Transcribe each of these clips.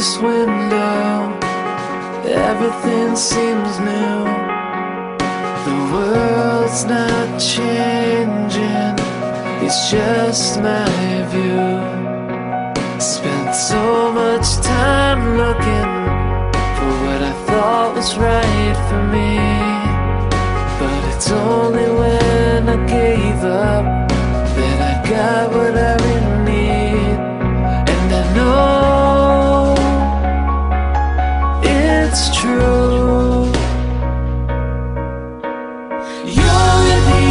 this window, everything seems new. The world's not changing, it's just my view. Spent so much time looking for what I thought was right for me, but it's only when I gave up that I got what I really need. And I know it's true. You're the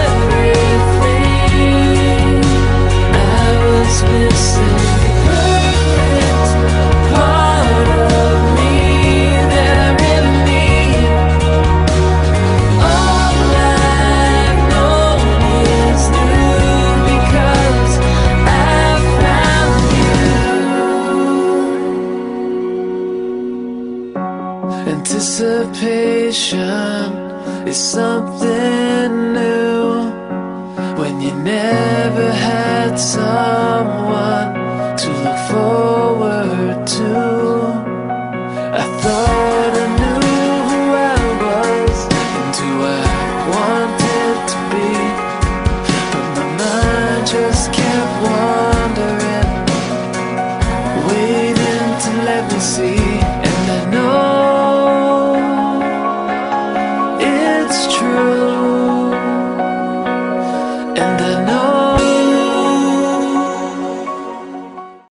everything I was missing, perfect part of me that I really need. All I've known is new because I found you. Anticipation is something new when you never had someone to look forward to. I thought I knew who I was and who I wanted to be, but my mind just kept wandering, waiting to let me see. And I know it's true.